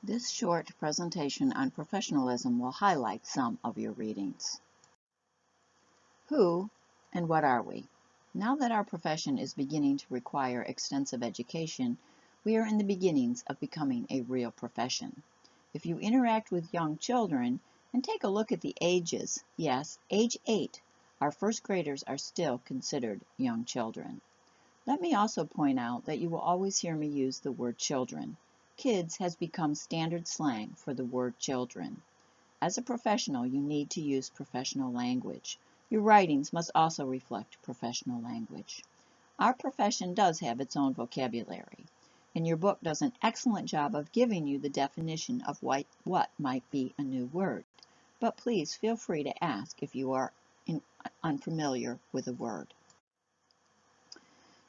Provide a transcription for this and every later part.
This short presentation on professionalism will highlight some of your readings. Who and what are we? Now that our profession is beginning to require extensive education, we are in the beginnings of becoming a real profession. If you interact with young children and take a look at the ages, yes, age 8, our first graders are still considered young children. Let me also point out that you will always hear me use the word children. Kids has become standard slang for the word children. As a professional, you need to use professional language. Your writings must also reflect professional language. Our profession does have its own vocabulary, and your book does an excellent job of giving you the definition of what might be a new word. But please feel free to ask if you are unfamiliar with a word.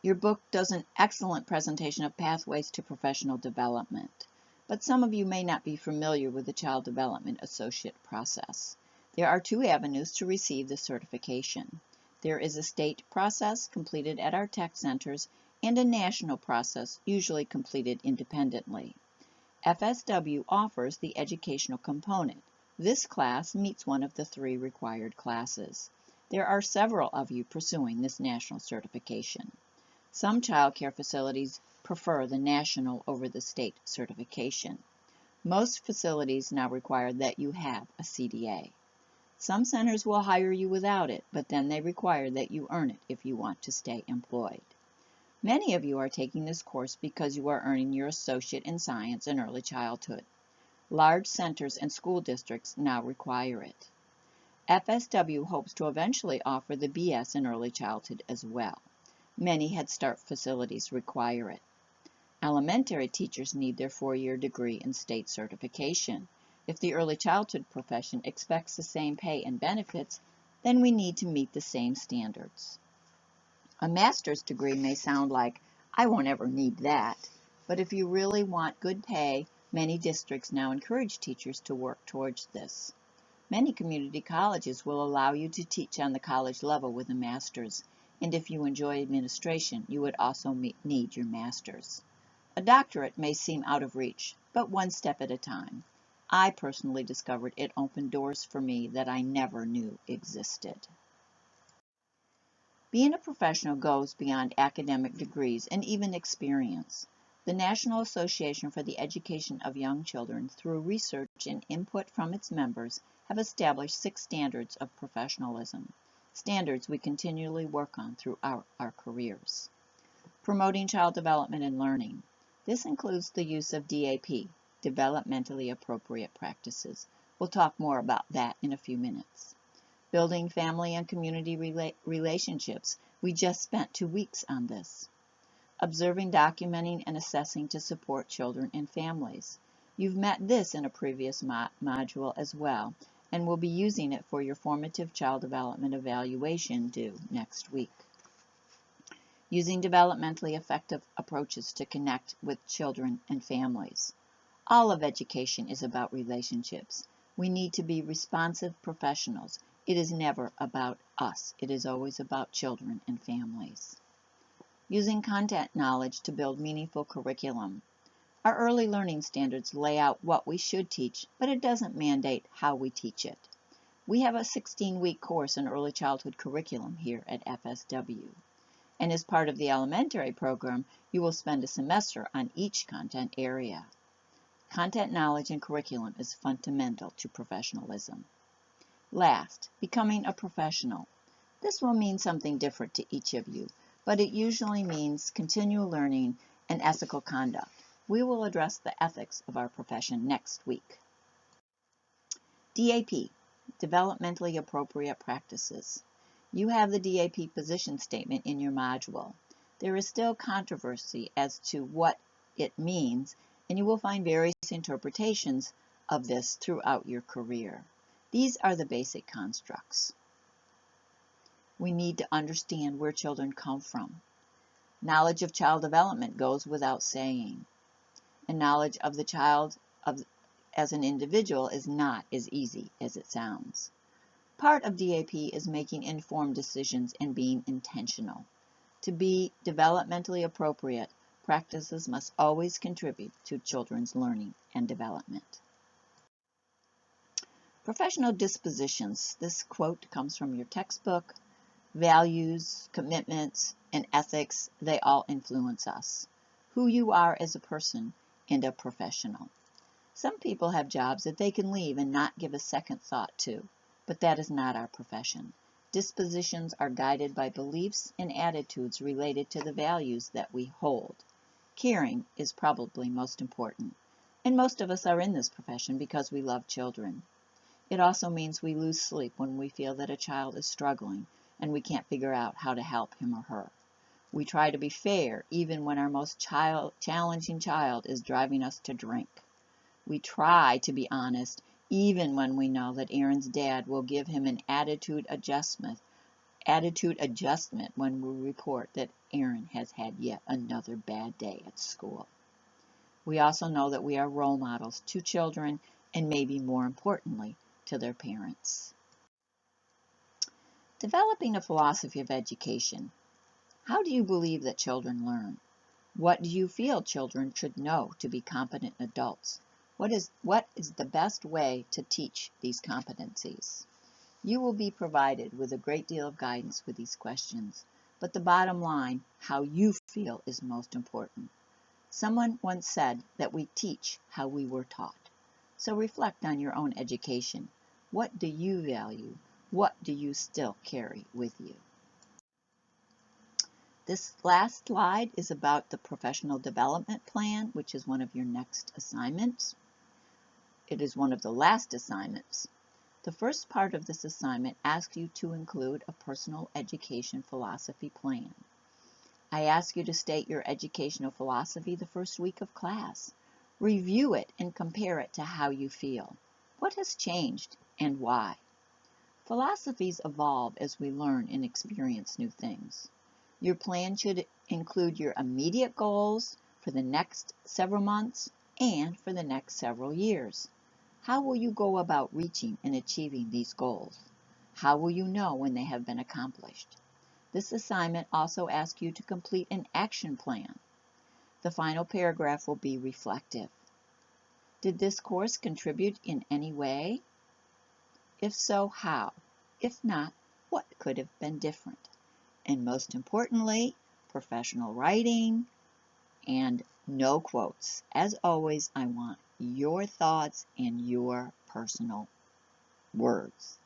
Your book does an excellent presentation of pathways to professional development, but some of you may not be familiar with the Child Development Associate process. There are 2 avenues to receive the certification. There is a state process completed at our tech centers and a national process usually completed independently. FSW offers the educational component. This class meets one of the 3 required classes. There are several of you pursuing this national certification. Some child care facilities prefer the national over the state certification. Most facilities now require that you have a CDA. Some centers will hire you without it, but then they require that you earn it if you want to stay employed. Many of you are taking this course because you are earning your associate in science in early childhood. Large centers and school districts now require it. FSW hopes to eventually offer the BS in early childhood as well. Many Head Start facilities require it. Elementary teachers need their 4-year degree and state certification. If the early childhood profession expects the same pay and benefits, then we need to meet the same standards. A master's degree may sound like, I won't ever need that, but if you really want good pay, many districts now encourage teachers to work towards this. Many community colleges will allow you to teach on the college level with a master's, and if you enjoy administration, you would also need your master's. A doctorate may seem out of reach, but one step at a time. I personally discovered it opened doors for me that I never knew existed. Being a professional goes beyond academic degrees and even experience. The National Association for the Education of Young Children, through research and input from its members, have established 6 standards of professionalism. Standards we continually work on throughout our careers. Promoting child development and learning. This includes the use of DAP, developmentally appropriate practices. We'll talk more about that in a few minutes. Building family and community relationships. We just spent 2 weeks on this. Observing, documenting, and assessing to support children and families. You've met this in a previous module as well, and will be using it for your formative child development evaluation due next week. Using developmentally effective approaches to connect with children and families. All of education is about relationships. We need to be responsive professionals. It is never about us. It is always about children and families. Using content knowledge to build meaningful curriculum. Our early learning standards lay out what we should teach, but it doesn't mandate how we teach it. We have a 16-week course in early childhood curriculum here at FSW. And as part of the elementary program, you will spend a semester on each content area. Content knowledge and curriculum is fundamental to professionalism. Last, becoming a professional. This will mean something different to each of you, but it usually means continual learning and ethical conduct. We will address the ethics of our profession next week. DAP, developmentally appropriate practices. You have the DAP position statement in your module. There is still controversy as to what it means, and you will find various interpretations of this throughout your career. These are the basic constructs. We need to understand where children come from. Knowledge of child development goes without saying. And knowledge of the child as an individual is not as easy as it sounds. Part of DAP is making informed decisions and being intentional. To be developmentally appropriate, practices must always contribute to children's learning and development. Professional dispositions. This quote comes from your textbook. Values, commitments, and ethics, they all influence us. Who you are as a person and a professional. Some people have jobs that they can leave and not give a second thought to, but that is not our profession. Dispositions are guided by beliefs and attitudes related to the values that we hold. Caring is probably most important, and most of us are in this profession because we love children. It also means we lose sleep when we feel that a child is struggling and we can't figure out how to help him or her. We try to be fair even when our most challenging child is driving us to drink. We try to be honest even when we know that Aaron's dad will give him an attitude adjustment when we report that Aaron has had yet another bad day at school. We also know that we are role models to children and maybe more importantly to their parents. Developing a philosophy of education. How do you believe that children learn? What do you feel children should know to be competent adults? What is the best way to teach these competencies? You will be provided with a great deal of guidance with these questions, but the bottom line, how you feel, is most important. Someone once said that we teach how we were taught. So reflect on your own education. What do you value? What do you still carry with you? This last slide is about the professional development plan, which is one of your next assignments. It is one of the last assignments. The first part of this assignment asks you to include a personal education philosophy plan. I ask you to state your educational philosophy the first week of class. Review it and compare it to how you feel. What has changed and why? Philosophies evolve as we learn and experience new things. Your plan should include your immediate goals for the next several months and for the next several years. How will you go about reaching and achieving these goals? How will you know when they have been accomplished? This assignment also asks you to complete an action plan. The final paragraph will be reflective. Did this course contribute in any way? If so, how? If not, what could have been different? And most importantly, professional writing and no quotes. As always, I want your thoughts and your personal words.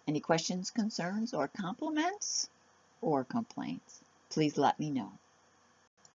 Any questions, concerns, or compliments or complaints? Please let me know.